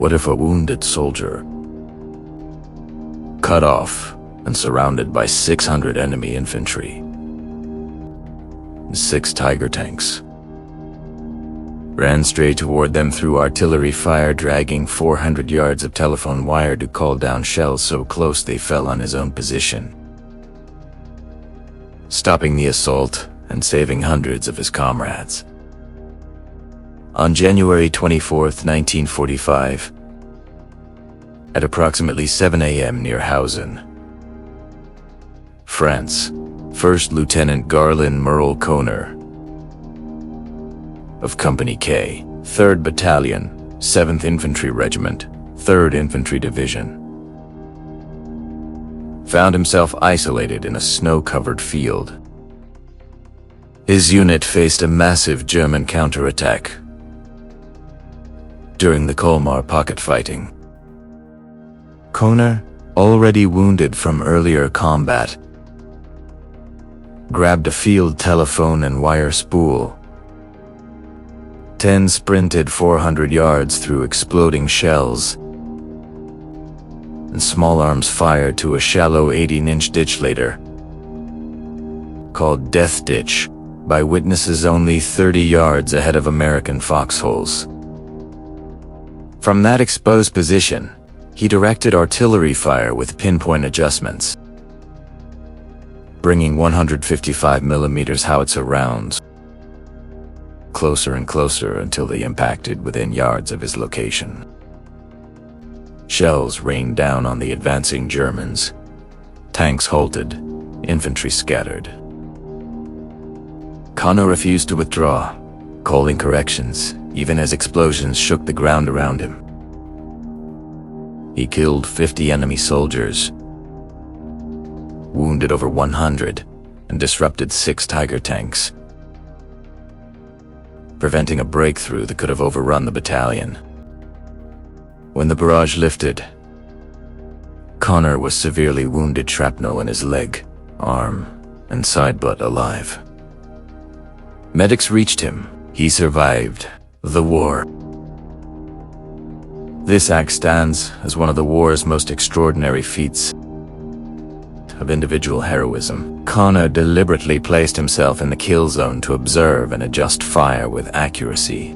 What if a wounded soldier, cut off and surrounded by 600 enemy infantry, and 6 Tiger tanks, ran straight toward them through artillery fire, dragging 400 yards of telephone wire to call down shells so close they fell on his own position, stopping the assault and saving hundreds of his comrades? On January 24, 1945, at approximately 7 a.m. near Hausen, France, First Lieutenant Garland Merle Koner of Company K, 3rd Battalion, 7th Infantry Regiment, 3rd Infantry Division, found himself isolated in a snow-covered field. His unit faced a massive German counterattack during the Colmar pocket fighting. Koner, already wounded from earlier combat, grabbed a field telephone and wire spool, sprinted 400 yards through exploding shells, and small arms fired to a shallow 18-inch ditch later, called Death Ditch, by witnesses only 30 yards ahead of American foxholes. From that exposed position, he directed artillery fire with pinpoint adjustments, bringing 155mm howitzer rounds closer and closer until they impacted within yards of his location. Shells rained down on the advancing Germans. Tanks halted, infantry scattered. Koner refused to withdraw, calling corrections, even as explosions shook the ground around him. He killed 50 enemy soldiers, wounded over 100, and disrupted 6 Tiger tanks, preventing a breakthrough that could have overrun the battalion. When the barrage lifted, Koner was severely wounded, shrapnel in his leg, arm, and side, but alive. Medics reached him. He survived the war. This act stands as one of the war's most extraordinary feats of individual heroism. Koner deliberately placed himself in the kill zone to observe and adjust fire with accuracy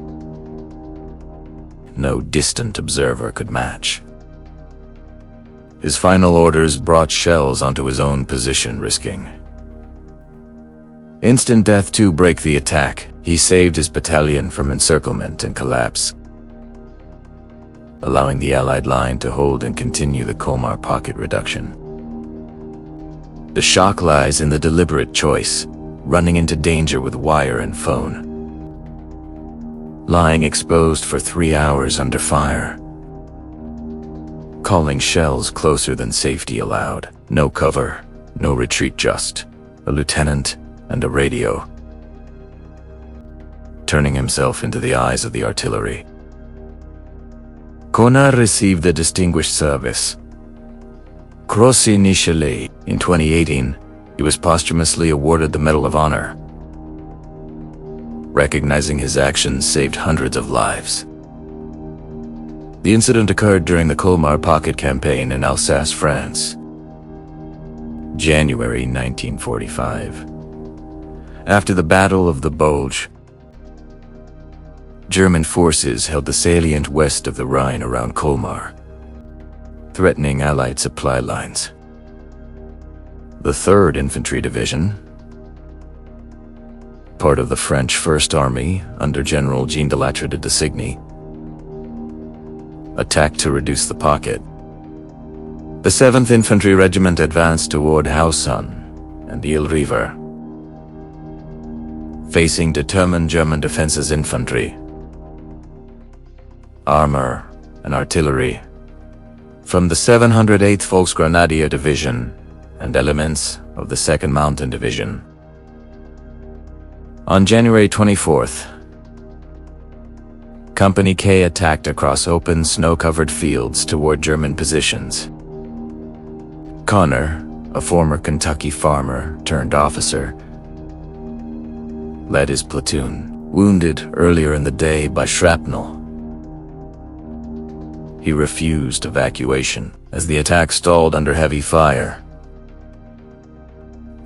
no distant observer could match. His final orders brought shells onto his own position, risking instant death to break the attack. He saved his battalion from encirclement and collapse, allowing the Allied line to hold and continue the Colmar pocket reduction. The shock lies in the deliberate choice, running into danger with wire and phone, lying exposed for 3 hours under fire, calling shells closer than safety allowed. No cover, no retreat, just a lieutenant and a radio, turning himself into the eyes of the artillery. Koner received the Distinguished Service Cross initially. In 2018, he was posthumously awarded the Medal of Honor, recognizing his actions saved hundreds of lives. The incident occurred during the Colmar Pocket Campaign in Alsace, France, January 1945. After the Battle of the Bulge, German forces held the salient west of the Rhine around Colmar, threatening Allied supply lines. The 3rd Infantry Division, part of the French First Army under General Jean de Lattre de Dessigny, attacked to reduce the pocket. The 7th Infantry Regiment advanced toward Hausen and Eel River, facing determined German defenses, infantry, armor, and artillery from the 708th Volksgrenadier Division and elements of the 2nd Mountain Division. On January 24th, Company K attacked across open, snow-covered fields toward German positions. Koner, a former Kentucky farmer turned officer, led his platoon, wounded earlier in the day by shrapnel. He refused evacuation as the attack stalled under heavy fire.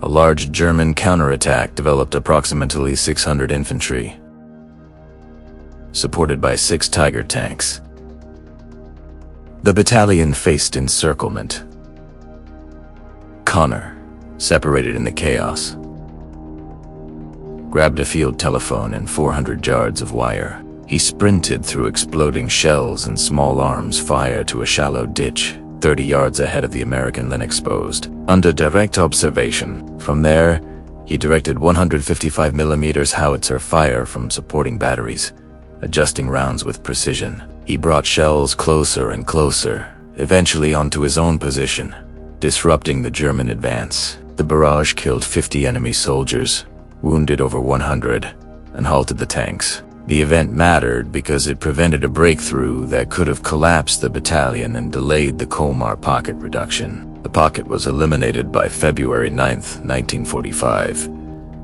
A large German counterattack developed approximately 600 infantry, supported by 6 Tiger tanks. The battalion faced encirclement. Connor, separated in the chaos, grabbed a field telephone and 400 yards of wire. He sprinted through exploding shells and small arms fire to a shallow ditch 30 yards ahead of the American line exposed, under direct observation. From there, he directed 155mm howitzer fire from supporting batteries, adjusting rounds with precision. He brought shells closer and closer, eventually onto his own position, disrupting the German advance. The barrage killed 50 enemy soldiers, wounded over 100, and halted the tanks. The event mattered because it prevented a breakthrough that could have collapsed the battalion and delayed the Colmar pocket reduction. The pocket was eliminated by February 9, 1945,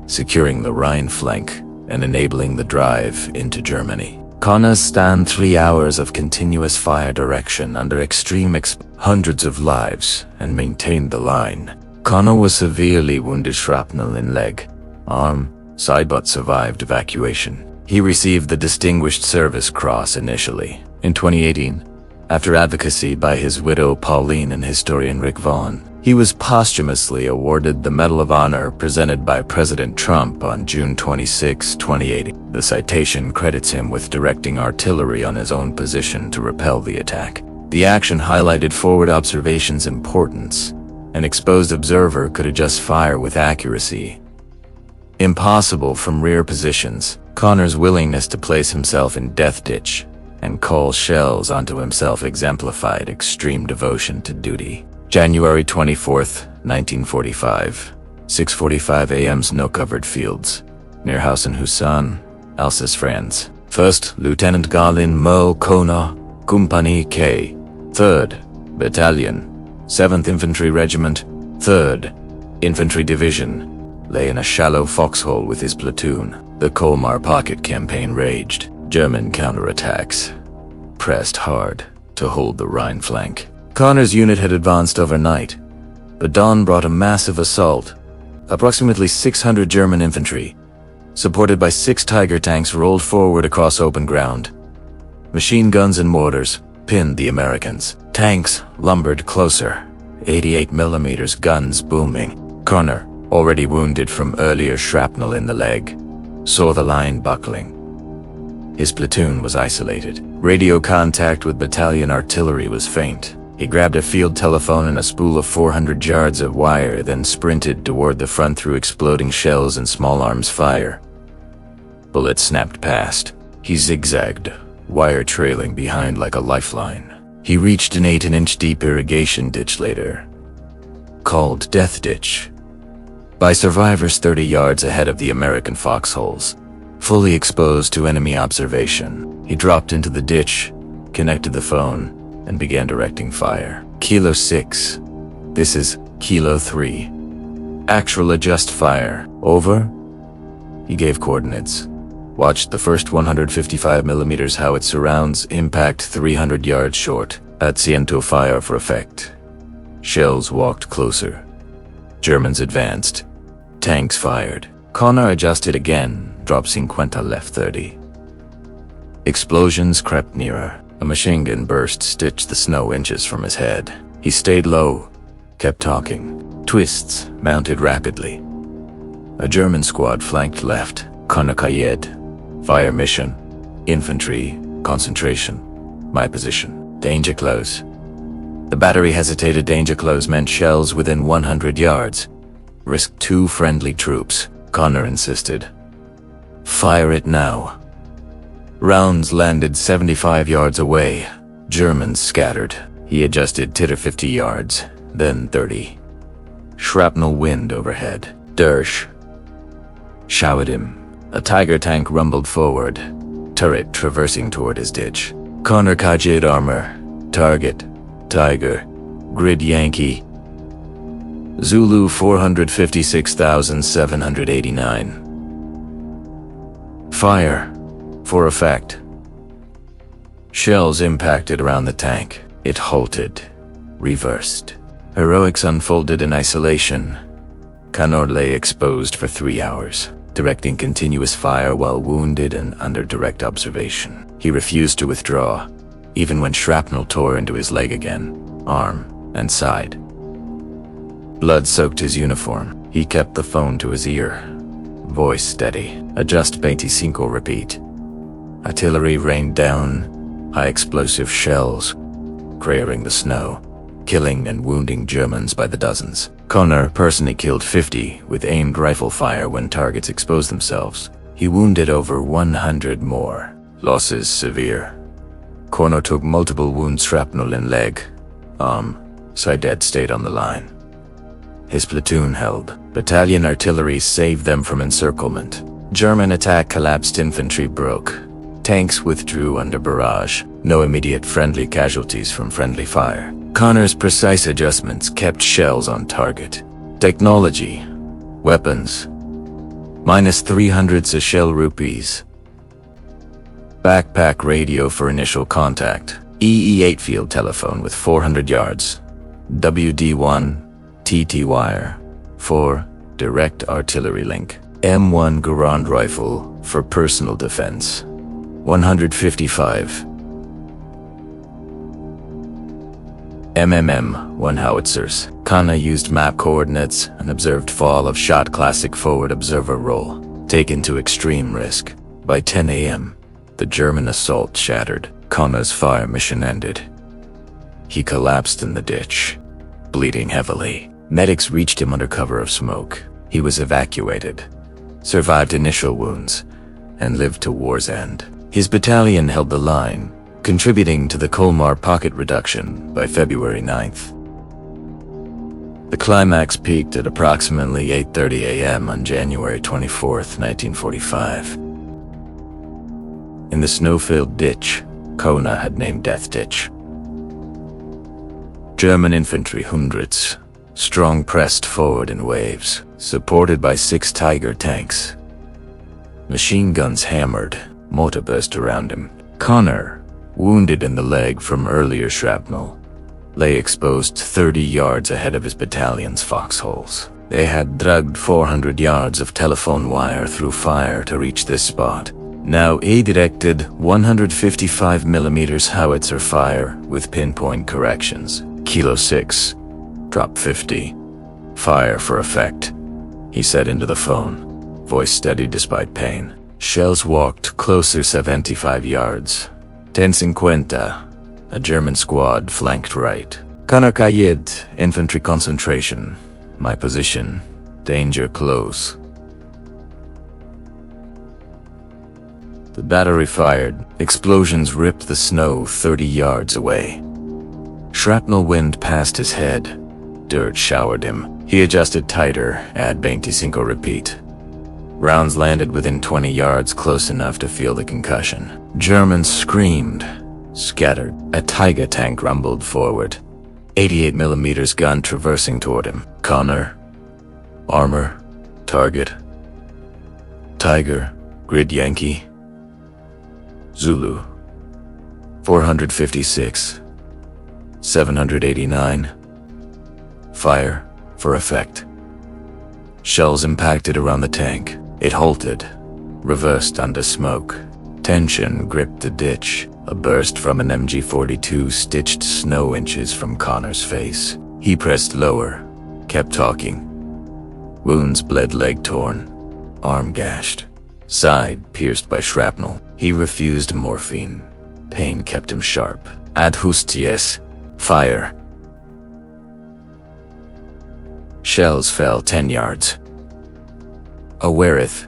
securing the Rhine flank and enabling the drive into Germany. Connor stand 3 hours of continuous fire direction under extreme hundreds of lives and maintained the line. Connor was severely wounded shrapnel in leg, arm, side but survived evacuation. He received the Distinguished Service Cross initially. In 2018, after advocacy by his widow Pauline and historian Rick Vaughn, he was posthumously awarded the Medal of Honor presented by President Trump on June 26, 2018. The citation credits him with directing artillery on his own position to repel the attack. The action highlighted forward observation's importance. An exposed observer could adjust fire with accuracy impossible from rear positions. Connor's willingness to place himself in death ditch and call shells onto himself exemplified extreme devotion to duty. January 24, 1945, 6:45 a.m. Snow-covered fields, near Hausen-Hussan, Alsace, France. 1st Lieutenant Galin Mo Kona, Compagnie K, 3rd Battalion, 7th Infantry Regiment, 3rd Infantry Division, lay in a shallow foxhole with his platoon. The Colmar pocket campaign raged. German counterattacks pressed hard to hold the Rhine flank. Connor's unit had advanced overnight, but dawn brought a massive assault. Approximately 600 German infantry, supported by 6 Tiger tanks, rolled forward across open ground. Machine guns and mortars pinned the Americans. Tanks lumbered closer, 88mm guns booming. Connor, already wounded from earlier shrapnel in the leg, saw the line buckling. His platoon was isolated. Radio contact with battalion artillery was faint. He grabbed a field telephone and a spool of 400 yards of wire, then sprinted toward the front through exploding shells and small arms fire. Bullets snapped past. He zigzagged, wire trailing behind like a lifeline. He reached an 18-inch deep irrigation ditch later, called Death Ditch, by survivors 30 yards ahead of the American foxholes, fully exposed to enemy observation. He dropped into the ditch, connected the phone, and began directing fire. Kilo 6. This is Kilo 3. Actual adjust fire. Over. He gave coordinates. Watched the first 155mm howitzer rounds impact 300 yards short. Acciento fire for effect. Shells walked closer. Germans advanced. Tanks fired. Connor adjusted again, dropped 50 left 30. Explosions crept nearer. A machine gun burst stitched the snow inches from his head. He stayed low, kept talking. Twists mounted rapidly. A German squad flanked left. Connor Kayed. Fire mission. Infantry. Concentration. My position. Danger close. The battery hesitated. Danger close meant shells within 100 yards. Risk 2 friendly troops. Connor insisted. Fire it now. Rounds landed 75 yards away. Germans scattered. He adjusted titter 50 yards, then 30. Shrapnel wind overhead. Dersh shouted him. A Tiger tank rumbled forward, turret traversing toward his ditch. Connor Kajid armor. Target. Tiger. Grid Yankee. Zulu 456,789. Fire. For effect. Shells impacted around the tank. It halted, reversed. Heroics unfolded in isolation. Connor lay exposed for 3 hours, directing continuous fire while wounded and under direct observation. He refused to withdraw, even when shrapnel tore into his leg again, arm, and side. Blood soaked his uniform. He kept the phone to his ear. Voice steady. Adjust 25, repeat. Artillery rained down, high explosive shells, clearing the snow, killing and wounding Germans by the dozens. Connor personally killed 50 with aimed rifle fire when targets exposed themselves. He wounded over 100 more. Losses severe. Connor took multiple wounds, shrapnel in leg, arm, Saidet stayed on the line. His platoon held. Battalion artillery saved them from encirclement. German attack collapsed, infantry broke. Tanks withdrew under barrage. No immediate friendly casualties from friendly fire. Connor's precise adjustments kept shells on target. Technology. Weapons. -300 Seychelles rupees. Backpack radio for initial contact. EE8 field telephone with 400 yards. WD1 TT wire. 4 direct artillery link. M1 Garand rifle for personal defense. 155 1 howitzers. Connor used map coordinates and observed fall of shot, classic forward observer role, taken to extreme risk. By 10 a.m., the German assault shattered. Connor's fire mission ended. He collapsed in the ditch, bleeding heavily. Medics reached him under cover of smoke. He was evacuated, survived initial wounds, and lived to war's end. His battalion held the line, contributing to the Colmar pocket reduction by February 9th. The climax peaked at approximately 8:30 a.m. on January 24th, 1945. In the snow-filled ditch, Kona had named Death Ditch. German infantry, hundreds, strong, pressed forward in waves, supported by 6 Tiger tanks. Machine guns hammered, mortar burst around him. Connor, wounded in the leg from earlier shrapnel, lay exposed 30 yards ahead of his battalion's foxholes. They had dragged 400 yards of telephone wire through fire to reach this spot. Now a directed 155mm howitzer fire with pinpoint corrections. Kilo 6, drop 50. Fire for effect, he said into the phone, voice steady despite pain. Shells walked closer 75 yards. 10:50, a German squad flanked right. Connor Kayed, infantry concentration. My position, danger close. The battery fired. Explosions ripped the snow 30 yards away. Shrapnel wind passed his head. Dirt showered him. He adjusted tighter, add 25, repeat. Rounds landed within 20 yards, close enough to feel the concussion. Germans screamed, scattered. A Tiger tank rumbled forward. 88mm gun traversing toward him. Connor. Armor. Target. Tiger. Grid Yankee. Zulu. 456. 789. Fire for effect. Shells impacted around the tank. It halted, reversed under smoke. Tension gripped the ditch. A burst from an MG-42 stitched snow inches from Connor's face. He pressed lower, kept talking. Wounds bled, leg torn, arm gashed, side pierced by shrapnel. He refused morphine. Pain kept him sharp. Adhusties. Fire. Shells fell 10 yards. A Werith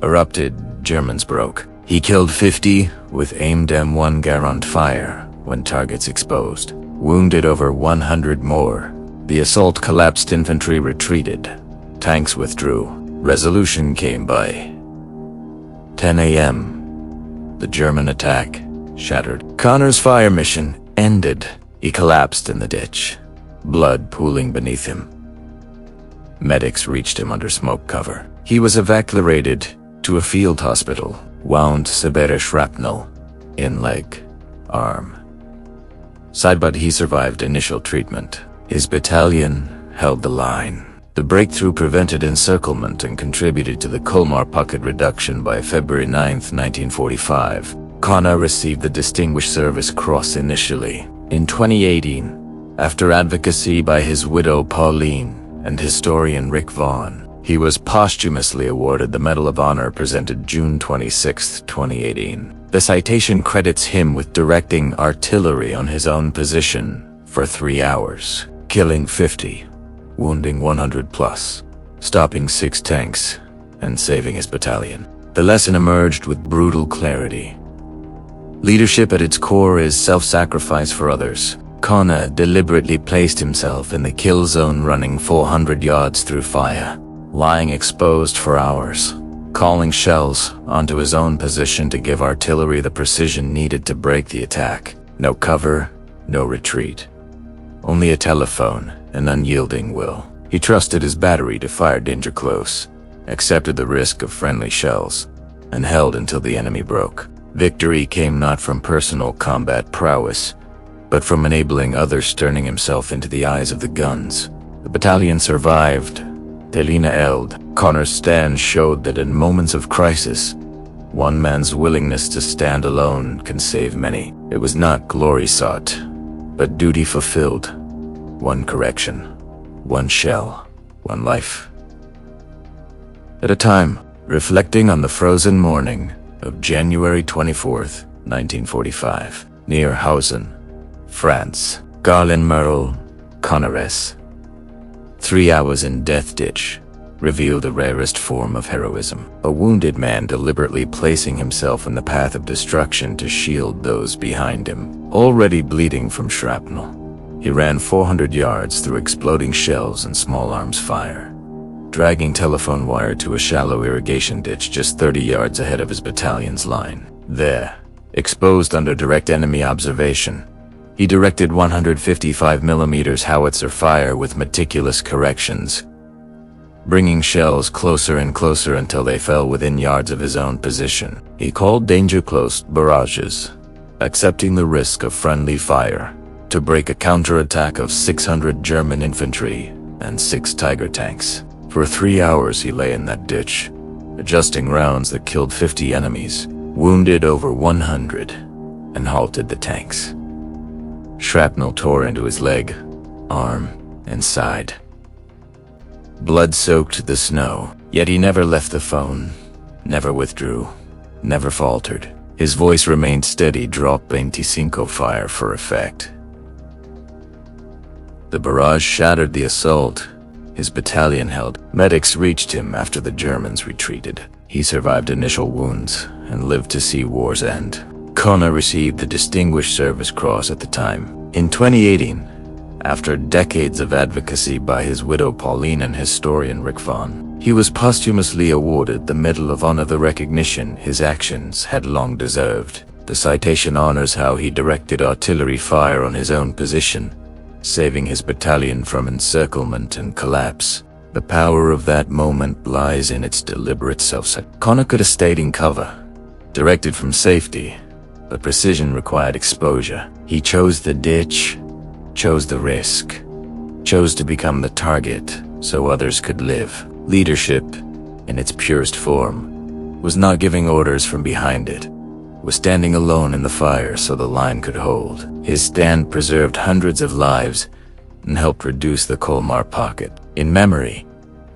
erupted. Germans broke. He killed 50 with aimed M1 Garand fire when targets exposed. Wounded over 100 more. The assault collapsed. Infantry retreated. Tanks withdrew. Resolution came by 10 a.m. The German attack shattered. Connor's fire mission ended. He collapsed in the ditch, blood pooling beneath him. Medics reached him under smoke cover. He was evacuated to a field hospital. Wound severe shrapnel. in leg, arm. Side, but he survived initial treatment. His battalion held the line. The breakthrough prevented encirclement and contributed to the Colmar pocket reduction. By February 9, 1945. Connor received the Distinguished Service Cross initially. In 2018, after advocacy by his widow Pauline and historian Rick Vaughn, he was posthumously awarded the Medal of Honor presented June 26, 2018. The citation credits him with directing artillery on his own position for 3 hours, killing 50, wounding 100 plus, stopping 6 tanks, and saving his battalion. The lesson emerged with brutal clarity. Leadership at its core is self-sacrifice for others. Connor deliberately placed himself in the kill zone, running 400 yards through fire, lying exposed for hours, calling shells onto his own position to give artillery the precision needed to break the attack. No cover, no retreat. Only a telephone and unyielding will. He trusted his battery to fire danger close, accepted the risk of friendly shells, and held until the enemy broke. Victory came not from personal combat prowess, but from enabling others, turning himself into the eyes of the guns. The battalion survived. Telina held. Connor's stand showed that in moments of crisis, one man's willingness to stand alone can save many. It was not glory sought, but duty fulfilled. One correction, one shell, one life at a time. Reflecting on the frozen morning of January 24th, 1945, near Hausen, France, Garland Merle, Conores. 3 hours in death ditch revealed the rarest form of heroism. A wounded man deliberately placing himself in the path of destruction to shield those behind him, already bleeding from shrapnel. He ran 400 yards through exploding shells and small arms fire, dragging telephone wire to a shallow irrigation ditch just 30 yards ahead of his battalion's line. There, exposed under direct enemy observation, he directed 155mm howitzer fire with meticulous corrections, bringing shells closer and closer until they fell within yards of his own position. He called danger close barrages, accepting the risk of friendly fire to break a counterattack of 600 German infantry and 6 Tiger tanks. For 3 hours he lay in that ditch, adjusting rounds that killed 50 enemies, wounded over 100, and halted the tanks. Shrapnel tore into his leg, arm, and side. Blood soaked the snow, yet he never left the phone, never withdrew, never faltered. His voice remained steady, drop 25 fire for effect. The barrage shattered the assault. His battalion held. Medics reached him after the Germans retreated. He survived initial wounds and lived to see war's end. Connor received the Distinguished Service Cross at the time. In 2018, after decades of advocacy by his widow Pauline and historian Rick Vaughn, he was posthumously awarded the Medal of Honor, the recognition his actions had long deserved. The citation honors how he directed artillery fire on his own position, saving his battalion from encirclement and collapse. The power of that moment lies in its deliberate self-sacrifice. Connor could have stayed in cover, directed from safety, but precision required exposure. He chose the ditch, chose the risk, chose to become the target so others could live. Leadership, in its purest form, was not giving orders from behind it, was standing alone in the fire so the line could hold. His stand preserved hundreds of lives and helped reduce the Colmar pocket. In memory,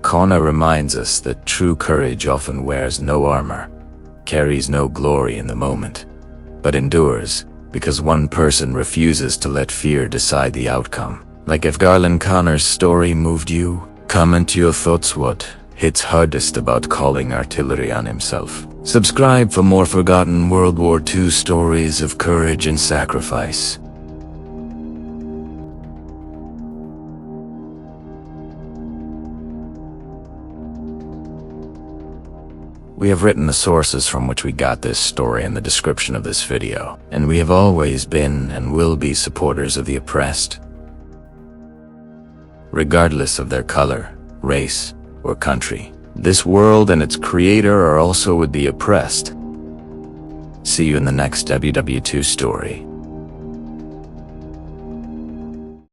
Connor reminds us that true courage often wears no armor, carries no glory in the moment, but endures because one person refuses to let fear decide the outcome. Like if Garland Connor's story moved you, comment your thoughts. What hits hardest about calling artillery on himself? Subscribe for more forgotten World War II stories of courage and sacrifice. We have written the sources from which we got this story in the description of this video, and we have always been and will be supporters of the oppressed, regardless of their color, race, or country. This world and its creator are also with the oppressed. See you in the next WW2 story.